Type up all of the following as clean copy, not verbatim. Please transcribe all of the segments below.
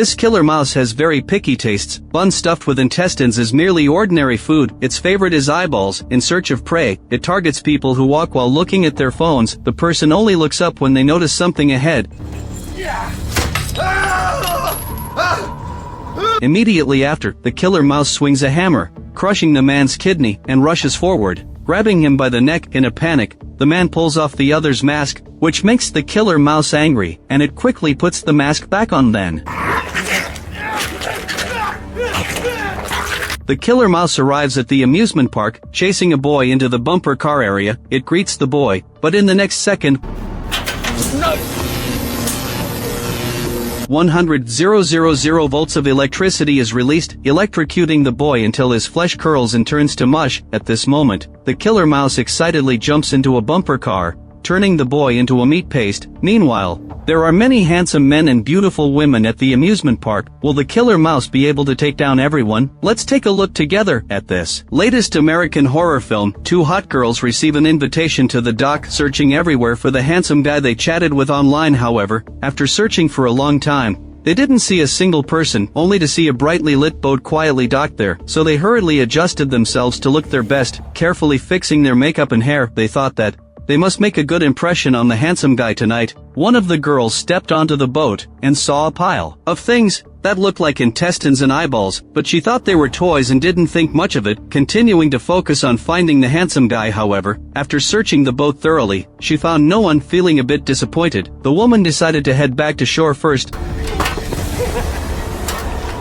This killer mouse has very picky tastes. Bun stuffed with intestines is merely ordinary food. Its favorite is eyeballs. In search of prey, it targets people who walk while looking at their phones. The person only looks up when they notice something ahead. Immediately after, the killer mouse swings a hammer, crushing the man's kidney, and rushes forward, grabbing him by the neck. In a panic, the man pulls off the other's mask, which makes the killer mouse angry, and it quickly puts the mask back on then. The killer mouse arrives at the amusement park, chasing a boy into the bumper car area. It greets the boy, but in the next second, 100,000 volts of electricity is released, electrocuting the boy until his flesh curls and turns to mush. At this moment, the killer mouse excitedly jumps into a bumper car, turning the boy into a meat paste. Meanwhile, there are many handsome men and beautiful women at the amusement park. Will the killer mouse be able to take down everyone? Let's take a look together at this latest American horror film. Two hot girls receive an invitation to the dock, searching everywhere for the handsome guy they chatted with online. However, after searching for a long time, they didn't see a single person, only to see a brightly lit boat quietly docked there. So they hurriedly adjusted themselves to look their best, carefully fixing their makeup and hair. They thought that they must make a good impression on the handsome guy tonight. One of the girls stepped onto the boat and saw a pile of things that looked like intestines and eyeballs, but she thought they were toys and didn't think much of it, continuing to focus on finding the handsome guy. However, after searching the boat thoroughly, she found no one. Feeling a bit disappointed, the woman decided to head back to shore first.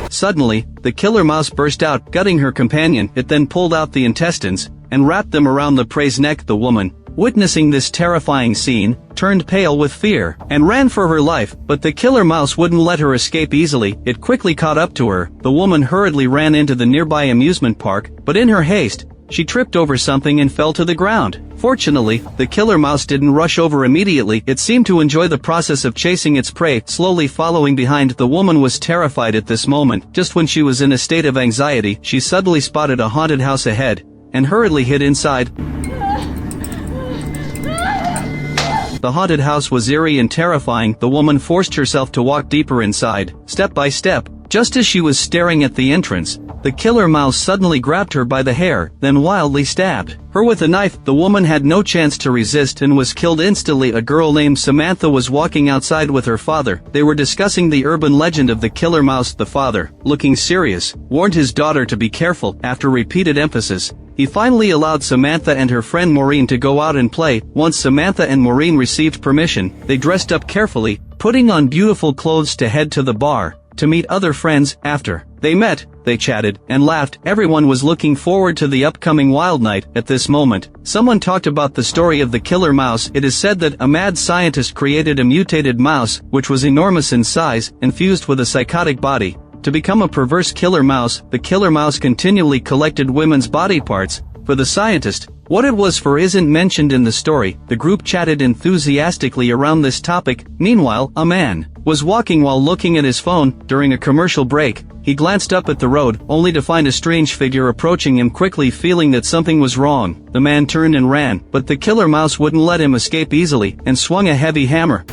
Suddenly, the killer mouse burst out, gutting her companion. It then pulled out the intestines and wrapped them around the prey's neck. The woman, witnessing this terrifying scene, turned pale with fear and ran for her life, but the killer mouse wouldn't let her escape easily. It quickly caught up to her. The woman hurriedly ran into the nearby amusement park, but in her haste, she tripped over something and fell to the ground. Fortunately, the killer mouse didn't rush over immediately. It seemed to enjoy the process of chasing its prey, slowly following behind. The woman was terrified at this moment. Just when she was in a state of anxiety, she suddenly spotted a haunted house ahead and hurriedly hid inside. The haunted house was eerie and terrifying. The woman forced herself to walk deeper inside, step by step. Just as she was staring at the entrance, the killer mouse suddenly grabbed her by the hair, then wildly stabbed her with a knife. The woman had no chance to resist and was killed instantly. A girl named Samantha was walking outside with her father. They were discussing the urban legend of the killer mouse. The father, looking serious, warned his daughter to be careful. After repeated emphasis, he finally allowed Samantha and her friend Maureen to go out and play. Once Samantha and Maureen received permission, they dressed up carefully, putting on beautiful clothes to head to the bar to meet other friends. After they met, they chatted and laughed. Everyone was looking forward to the upcoming wild night. At this moment, someone talked about the story of the killer mouse. It is said that a mad scientist created a mutated mouse, which was enormous in size and fused with a psychotic body to become a perverse killer mouse. The killer mouse continually collected women's body parts for the scientist. What it was for isn't mentioned in the story. The group chatted enthusiastically around this topic. Meanwhile, a man was walking while looking at his phone. During a commercial break, he glanced up at the road, only to find a strange figure approaching him quickly. Feeling that something was wrong, the man turned and ran, but the killer mouse wouldn't let him escape easily, and swung a heavy hammer.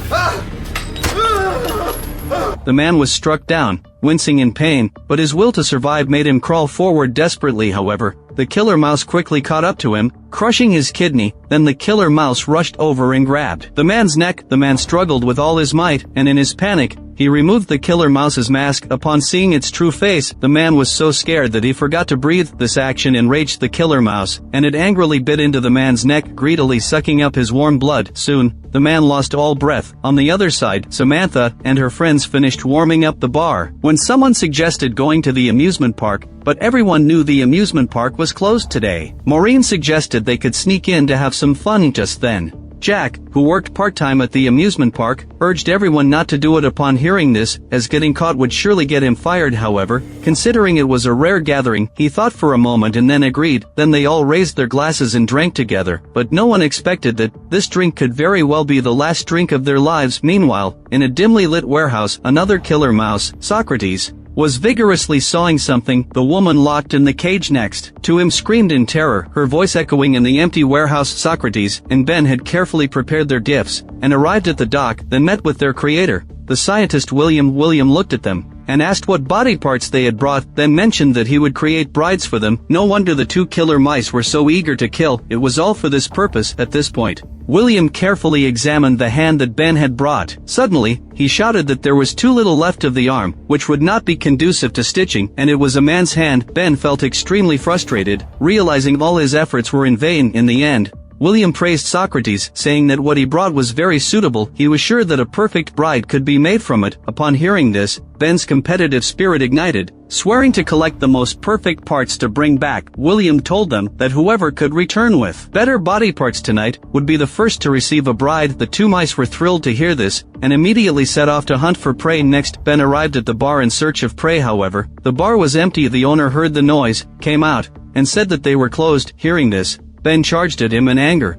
The man was struck down, wincing in pain, but his will to survive made him crawl forward desperately. However, the killer mouse quickly caught up to him, crushing his kidney. Then the killer mouse rushed over and grabbed the man's neck. The man struggled with all his might, and in his panic, he removed the killer mouse's mask. Upon seeing its true face, the man was so scared that he forgot to breathe. This action enraged the killer mouse, and it angrily bit into the man's neck, greedily sucking up his warm blood. Soon, the man lost all breath. On the other side, Samantha and her friends finished warming up the bar when someone suggested going to the amusement park, but everyone knew the amusement park was closed today. Maureen suggested they could sneak in to have some fun. Just then, Jack, who worked part-time at the amusement park, urged everyone not to do it. Upon hearing this, as getting caught would surely get him fired. However, considering it was a rare gathering, he thought for a moment and then agreed. Then they all raised their glasses and drank together, but no one expected that this drink could very well be the last drink of their lives. Meanwhile, in a dimly lit warehouse, another killer mouse, Socrates, was vigorously sawing something. The woman locked in the cage next to him screamed in terror, her voice echoing in the empty warehouse. Socrates and Ben had carefully prepared their gifts and arrived at the dock, then met with their creator, the scientist William. William looked at them and asked what body parts they had brought, then mentioned that he would create brides for them. No wonder the two killer mice were so eager to kill, it was all for this purpose. At this point, William carefully examined the hand that Ben had brought. Suddenly, he shouted that there was too little left of the arm, which would not be conducive to stitching, and it was a man's hand. Ben felt extremely frustrated, realizing all his efforts were in vain. In the end, William praised Socrates, saying that what he brought was very suitable. He was sure that a perfect bride could be made from it. Upon hearing this, Ben's competitive spirit ignited. Swearing to collect the most perfect parts to bring back, William told them that whoever could return with better body parts tonight would be the first to receive a bride. The two mice were thrilled to hear this, and immediately set off to hunt for prey. Next, Ben arrived at the bar in search of prey. However, the bar was empty. The owner heard the noise, came out, and said that they were closed. Hearing this, Ben charged at him in anger.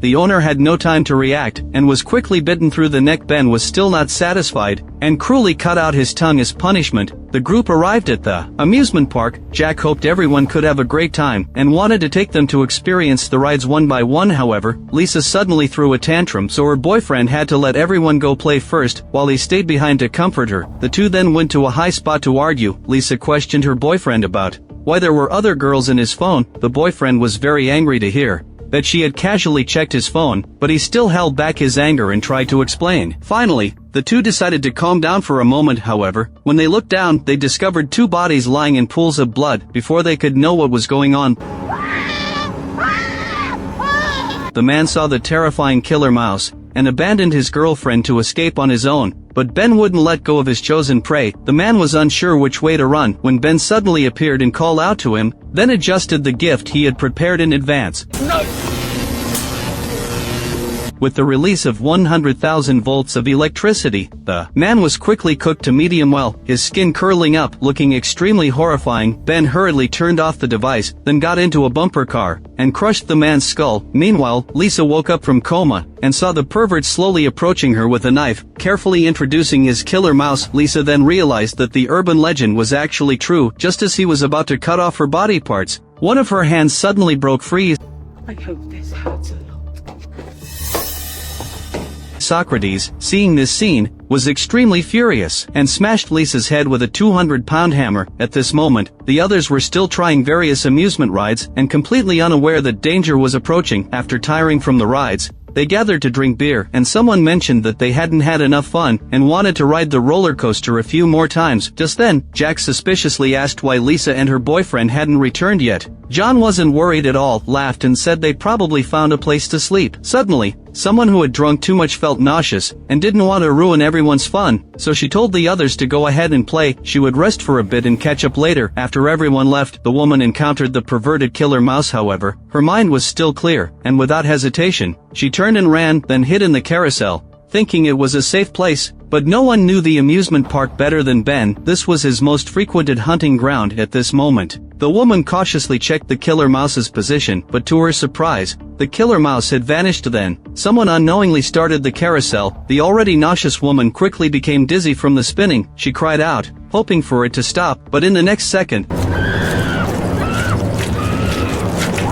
The owner had no time to react, and was quickly bitten through the neck. Ben was still not satisfied, and cruelly cut out his tongue as punishment. The group arrived at the amusement park. Jack hoped everyone could have a great time, and wanted to take them to experience the rides one by one. However, Lisa suddenly threw a tantrum, so her boyfriend had to let everyone go play first, while he stayed behind to comfort her. The two then went to a high spot to argue. Lisa questioned her boyfriend about why there were other girls in his phone. The boyfriend was very angry to hear that she had casually checked his phone, but he still held back his anger and tried to explain. Finally, the two decided to calm down for a moment. However, when they looked down, they discovered two bodies lying in pools of blood. Before they could know what was going on, the man saw the terrifying killer mouse, and abandoned his girlfriend to escape on his own. But Ben wouldn't let go of his chosen prey. The man was unsure which way to run when Ben suddenly appeared and called out to him, then adjusted the gift he had prepared in advance. No! With the release of 100,000 volts of electricity, the man was quickly cooked to medium well, his skin curling up, looking extremely horrifying. Ben hurriedly turned off the device, then got into a bumper car, and crushed the man's skull. Meanwhile, Lisa woke up from coma, and saw the pervert slowly approaching her with a knife, carefully introducing his killer mouse. Lisa then realized that the urban legend was actually true. Just as he was about to cut off her body parts, one of her hands suddenly broke free. I hope this hurts a lot. Socrates, seeing this scene, was extremely furious, and smashed Lisa's head with a 200-pound hammer. At this moment, the others were still trying various amusement rides, and completely unaware that danger was approaching. After tiring from the rides, they gathered to drink beer, and someone mentioned that they hadn't had enough fun, and wanted to ride the roller coaster a few more times. Just then, Jack suspiciously asked why Lisa and her boyfriend hadn't returned yet. John wasn't worried at all, laughed and said they probably found a place to sleep. Suddenly, someone who had drunk too much felt nauseous, and didn't want to ruin everyone's fun, so she told the others to go ahead and play. She would rest for a bit and catch up later. After everyone left, the woman encountered the perverted killer mouse. However, her mind was still clear, and without hesitation, she turned and ran, then hid in the carousel, thinking it was a safe place. But no one knew the amusement park better than Ben. This was his most frequented hunting ground at this moment. The woman cautiously checked the killer mouse's position, but to her surprise, the killer mouse had vanished. Then, someone unknowingly started the carousel. The already nauseous woman quickly became dizzy from the spinning. She cried out, hoping for it to stop, but in the next second,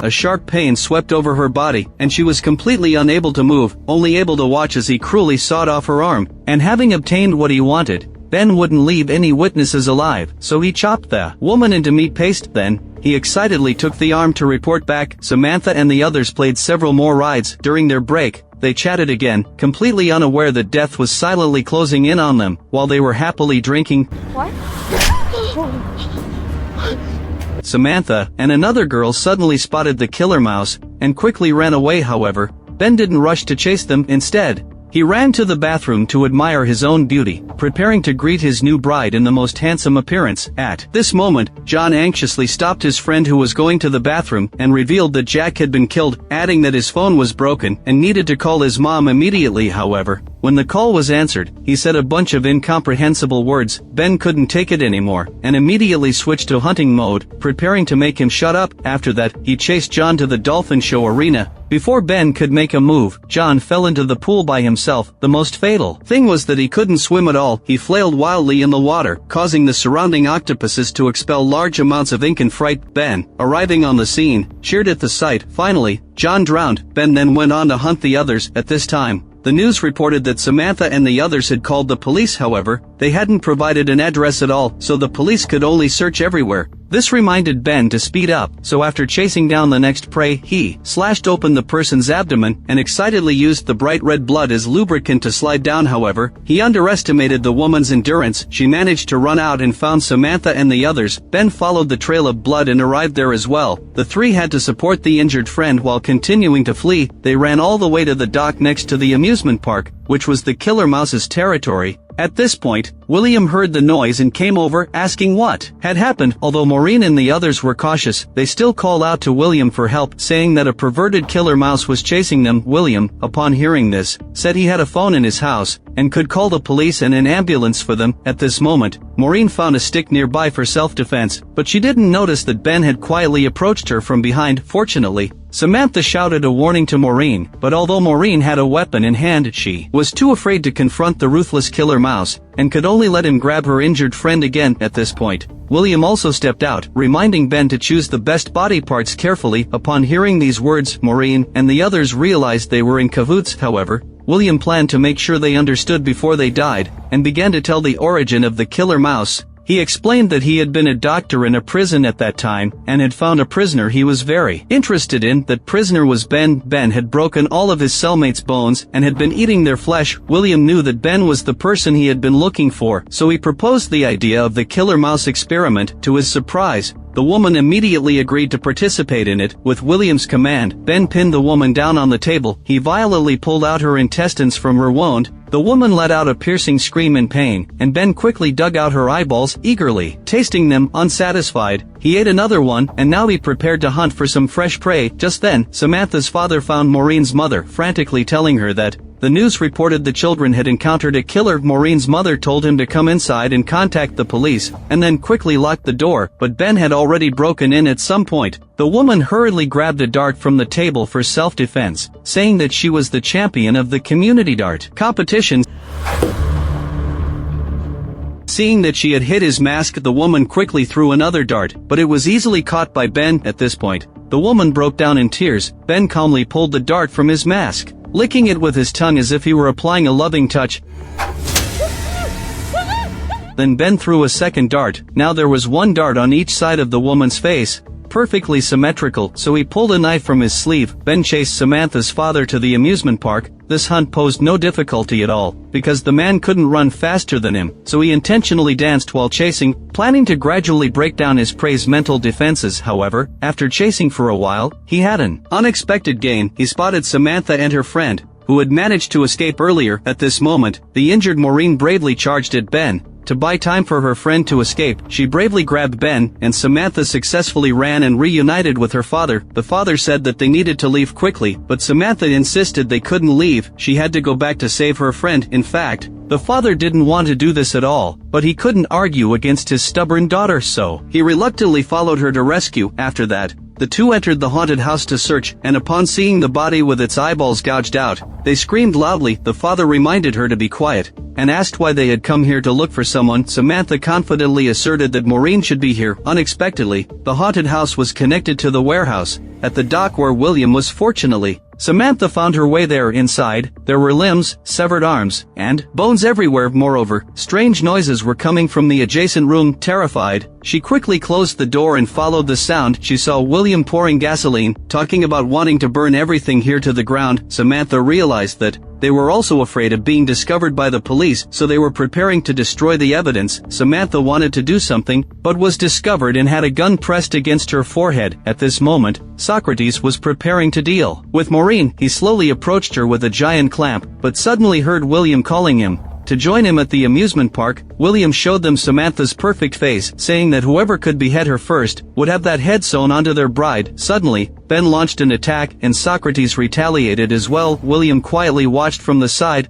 a sharp pain swept over her body, and she was completely unable to move, only able to watch as he cruelly sawed off her arm. And having obtained what he wanted, Ben wouldn't leave any witnesses alive, so he chopped the woman into meat paste. Then, he excitedly took the arm to report back. Samantha and the others played several more rides. During their break, they chatted again, completely unaware that death was silently closing in on them, while they were happily drinking. What? Samantha and another girl suddenly spotted the killer mouse, and quickly ran away. However, Ben didn't rush to chase them. Instead, he ran to the bathroom to admire his own beauty, preparing to greet his new bride in the most handsome appearance. At this moment, John anxiously stopped his friend who was going to the bathroom, and revealed that Jack had been killed, adding that his phone was broken, and needed to call his mom immediately. However, when the call was answered, he said a bunch of incomprehensible words. Ben couldn't take it anymore, and immediately switched to hunting mode, preparing to make him shut up. After that, he chased John to the dolphin show arena. Before Ben could make a move, John fell into the pool by himself. The most fatal thing was that he couldn't swim at all. He flailed wildly in the water, causing the surrounding octopuses to expel large amounts of ink and fright. Ben, arriving on the scene, cheered at the sight. Finally, John drowned. Ben then went on to hunt the others. At this time, The news reported that Samantha and the others had called the police. However, they hadn't provided an address at all, so the police could only search everywhere. This reminded Ben to speed up, so after chasing down the next prey, he slashed open the person's abdomen and excitedly used the bright red blood as lubricant to slide down. However, he underestimated the woman's endurance. She managed to run out and found Samantha and the others. Ben followed the trail of blood and arrived there as well. The three had to support the injured friend while continuing to flee. They ran all the way to the dock next to the amusement park, which was the killer mouse's territory. At this point, William heard the noise and came over, asking what had happened. Although Maureen and the others were cautious, they still called out to William for help, saying that a perverted killer mouse was chasing them. William, upon hearing this, said he had a phone in his house and could call the police and an ambulance for them. At this moment, Maureen found a stick nearby for self-defense, but she didn't notice that Ben had quietly approached her from behind. Fortunately, Samantha shouted a warning to Maureen, but although Maureen had a weapon in hand, she was too afraid to confront the ruthless killer mouse, and could only let him grab her injured friend again. At this point, William also stepped out, reminding Ben to choose the best body parts carefully. Upon hearing these words, Maureen and the others realized they were in cahoots. However, William planned to make sure they understood before they died, and began to tell the origin of the killer mouse. He explained that he had been a doctor in a prison at that time, and had found a prisoner he was very interested in. That prisoner was Ben. Ben had broken all of his cellmates' bones, and had been eating their flesh. William knew that Ben was the person he had been looking for, so he proposed the idea of the killer mouse experiment. To his surprise, the woman immediately agreed to participate in it. With William's command, Ben pinned the woman down on the table. He violently pulled out her intestines from her wound. The woman let out a piercing scream in pain, and Ben quickly dug out her eyeballs, eagerly tasting them. Unsatisfied, he ate another one, and now he prepared to hunt for some fresh prey. Just then, Samantha's father found Maureen's mother, frantically telling her that the news reported the children had encountered a killer. Maureen's mother told him to come inside and contact the police, and then quickly locked the door, but Ben had already broken in. At some point, the woman hurriedly grabbed a dart from the table for self-defense, saying that she was the champion of the community dart competition. Seeing that she had hit his mask, the woman quickly threw another dart, but it was easily caught by Ben. At this point, the woman broke down in tears. Ben calmly pulled the dart from his mask, licking it with his tongue as if he were applying a loving touch. Then Ben threw a second dart. Now there was one dart on each side of the woman's face, perfectly symmetrical, so he pulled a knife from his sleeve. Ben chased Samantha's father to the amusement park. This hunt posed no difficulty at all, because the man couldn't run faster than him, so he intentionally danced while chasing, planning to gradually break down his prey's mental defenses. However, after chasing for a while, he had an unexpected gain. He spotted Samantha and her friend, who had managed to escape earlier. At this moment, the injured Maureen bravely charged at Ben. To buy time for her friend to escape, she bravely grabbed Ben, and Samantha successfully ran and reunited with her father. The father said that they needed to leave quickly, but Samantha insisted they couldn't leave. She had to go back to save her friend. In fact, the father didn't want to do this at all, but he couldn't argue against his stubborn daughter, so he reluctantly followed her to rescue. After that, the two entered the haunted house to search, and upon seeing the body with its eyeballs gouged out, they screamed loudly. The father reminded her to be quiet, and asked why they had come here to look for someone. Samantha confidently asserted that Maureen should be here. Unexpectedly, the haunted house was connected to the warehouse at the dock where William was. Fortunately, Samantha found her way there. Inside, there were limbs, severed arms, and bones everywhere. Moreover, strange noises were coming from the adjacent room. Terrified, she quickly closed the door and followed the sound. She saw William pouring gasoline, talking about wanting to burn everything here to the ground. Samantha realized that they were also afraid of being discovered by the police, so they were preparing to destroy the evidence. Samantha wanted to do something, but was discovered and had a gun pressed against her forehead. At this moment, Socrates was preparing to deal with Maureen. He slowly approached her with a giant clamp, but suddenly heard William calling him to join him at the amusement park. William showed them Samantha's perfect face, saying that whoever could behead her first would have that head sewn onto their bride. Suddenly, Ben launched an attack, and Socrates retaliated as well. William quietly watched from the side.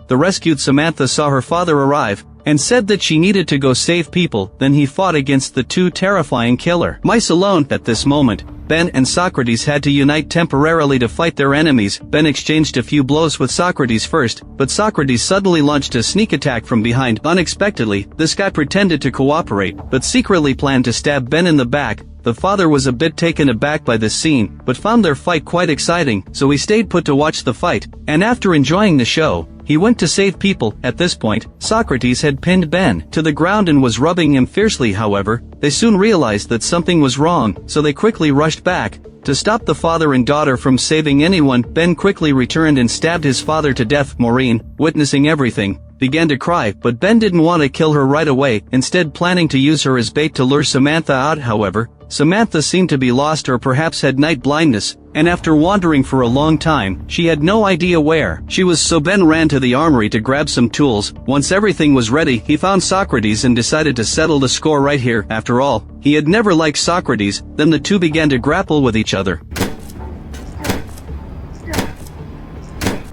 The rescued Samantha saw her father arrive, and said that she needed to go save people. Then he fought against the two terrifying killer mice alone. At this moment, Ben and Socrates had to unite temporarily to fight their enemies. Ben exchanged a few blows with Socrates first, but Socrates suddenly launched a sneak attack from behind. Unexpectedly, this guy pretended to cooperate, but secretly planned to stab Ben in the back. The father was a bit taken aback by this scene, but found their fight quite exciting, so he stayed put to watch the fight, and after enjoying the show, he went to save people. At this point, Socrates had pinned Ben to the ground and was rubbing him fiercely. However, they soon realized that something was wrong, so they quickly rushed back. To stop the father and daughter from saving anyone, Ben quickly returned and stabbed his father to death. Maureen, witnessing everything, began to cry, but Ben didn't want to kill her right away, instead planning to use her as bait to lure Samantha out. However, Samantha seemed to be lost or perhaps had night blindness, and after wandering for a long time, she had no idea where she was, so Ben ran to the armory to grab some tools. Once everything was ready, he found Socrates and decided to settle the score right here. After all, he had never liked Socrates. Then the two began to grapple with each other.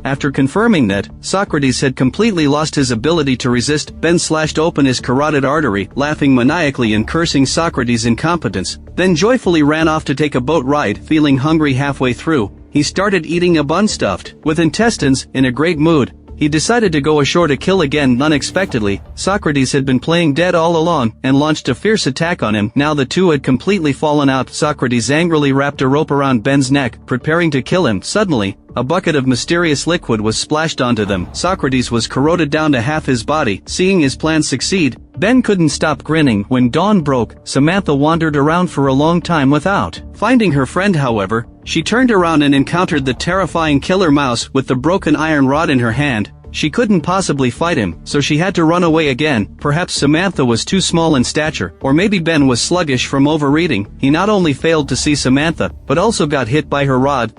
After confirming that Socrates had completely lost his ability to resist, Ben slashed open his carotid artery, laughing maniacally and cursing Socrates' incompetence, then joyfully ran off to take a boat ride. Feeling hungry halfway through, he started eating a bun stuffed with intestines. In a great mood, he decided to go ashore to kill again. Unexpectedly, Socrates had been playing dead all along and launched a fierce attack on him. Now the two had completely fallen out. Socrates angrily wrapped a rope around Ben's neck, preparing to kill him. Suddenly, a bucket of mysterious liquid was splashed onto them. Socrates was corroded down to half his body. Seeing his plan succeed, Ben couldn't stop grinning. When dawn broke, Samantha wandered around for a long time without finding her friend. However, she turned around and encountered the terrifying killer mouse with the broken iron rod in her hand. She couldn't possibly fight him, so she had to run away again. Perhaps Samantha was too small in stature, or maybe Ben was sluggish from overeating. He not only failed to see Samantha, but also got hit by her rod.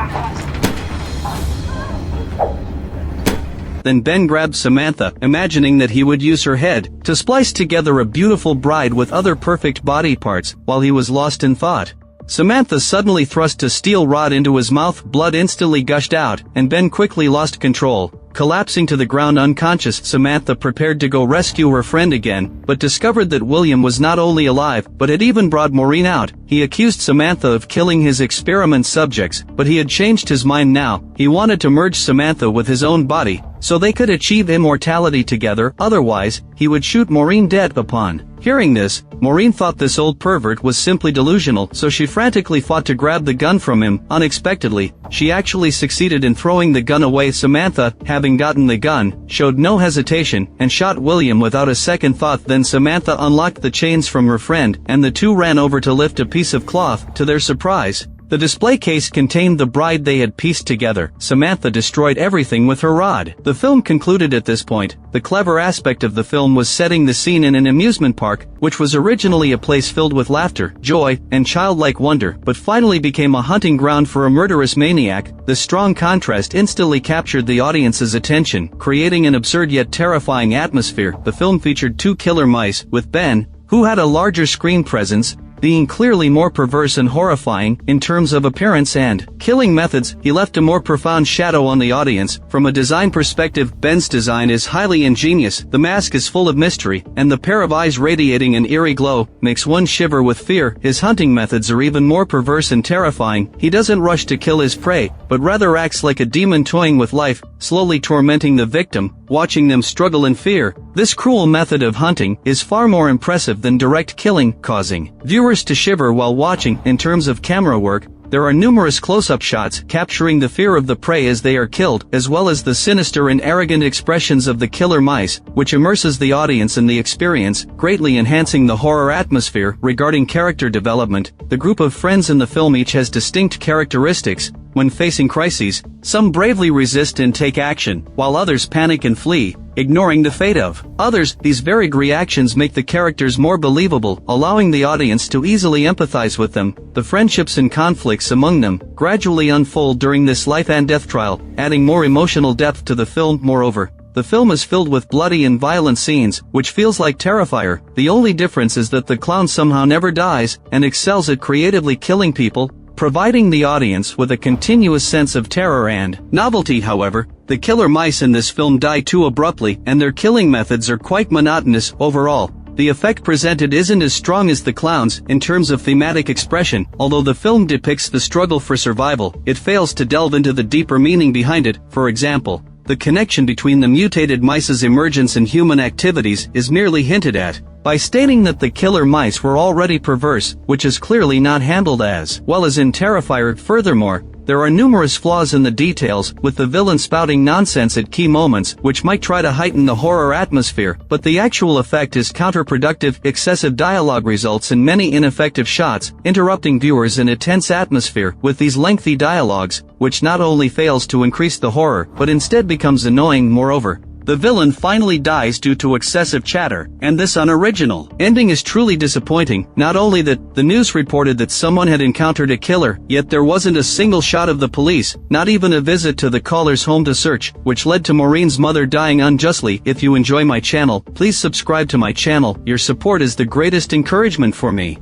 Then Ben grabbed Samantha, imagining that he would use her head to splice together a beautiful bride with other perfect body parts. While he was lost in thought, Samantha suddenly thrust a steel rod into his mouth. Blood instantly gushed out, and Ben quickly lost control. Collapsing to the ground unconscious, Samantha prepared to go rescue her friend again, but discovered that William was not only alive, but had even brought Maureen out. He accused Samantha of killing his experiment subjects, but he had changed his mind now. He wanted to merge Samantha with his own body, so they could achieve immortality together. Otherwise, he would shoot Maureen dead. Upon hearing this, Maureen thought this old pervert was simply delusional, so she frantically fought to grab the gun from him. Unexpectedly, she actually succeeded in throwing the gun away. Samantha, having gotten the gun, showed no hesitation and shot William without a second thought. Then Samantha unlocked the chains from her friend, and the two ran over to lift a piece of cloth. To their surprise, the display case contained the bride they had pieced together. Samantha destroyed everything with her rod. The film concluded at this point. The clever aspect of the film was setting the scene in an amusement park, which was originally a place filled with laughter, joy, and childlike wonder, but finally became a hunting ground for a murderous maniac. The strong contrast instantly captured the audience's attention, creating an absurd yet terrifying atmosphere. The film featured two killer mice, with Ben, who had a larger screen presence, being clearly more perverse and horrifying in terms of appearance and killing methods. He left a more profound shadow on the audience. From a design perspective, Ben's design is highly ingenious. The mask is full of mystery, and the pair of eyes radiating an eerie glow makes one shiver with fear. His hunting methods are even more perverse and terrifying. He doesn't rush to kill his prey, but rather acts like a demon toying with life, slowly tormenting the victim, watching them struggle in fear. This cruel method of hunting is far more impressive than direct killing, causing viewers to shiver while watching. In terms of camera work, there are numerous close-up shots capturing the fear of the prey as they are killed, as well as the sinister and arrogant expressions of the killer mice, which immerses the audience in the experience, greatly enhancing the horror atmosphere. Regarding character development, the group of friends in the film each has distinct characteristics. When facing crises, some bravely resist and take action, while others panic and flee, ignoring the fate of others. These varied reactions make the characters more believable, allowing the audience to easily empathize with them. The friendships and conflicts among them gradually unfold during this life and death trial, adding more emotional depth to the film. Moreover, the film is filled with bloody and violent scenes, which feels like Terrifier. The only difference is that the clown somehow never dies, and excels at creatively killing people, providing the audience with a continuous sense of terror and novelty. However, the killer mice in this film die too abruptly, and their killing methods are quite monotonous. Overall, the effect presented isn't as strong as the clowns in terms of thematic expression. Although the film depicts the struggle for survival, it fails to delve into the deeper meaning behind it. For example, the connection between the mutated mice's emergence and human activities is merely hinted at. by stating that the killer mice were already perverse, which is clearly not handled as well as in Terrifier. Furthermore, there are numerous flaws in the details, with the villain spouting nonsense at key moments which might try to heighten the horror atmosphere, but the actual effect is counterproductive. Excessive dialogue results in many ineffective shots, interrupting viewers in a tense atmosphere. With these lengthy dialogues, which not only fails to increase the horror but instead becomes annoying. Moreover, the villain finally dies due to excessive chatter, and this unoriginal ending is truly disappointing. Not only that, the news reported that someone had encountered a killer, yet there wasn't a single shot of the police, not even a visit to the caller's home to search, which led to Maureen's mother dying unjustly. If you enjoy my channel, please subscribe to my channel. Your support is the greatest encouragement for me.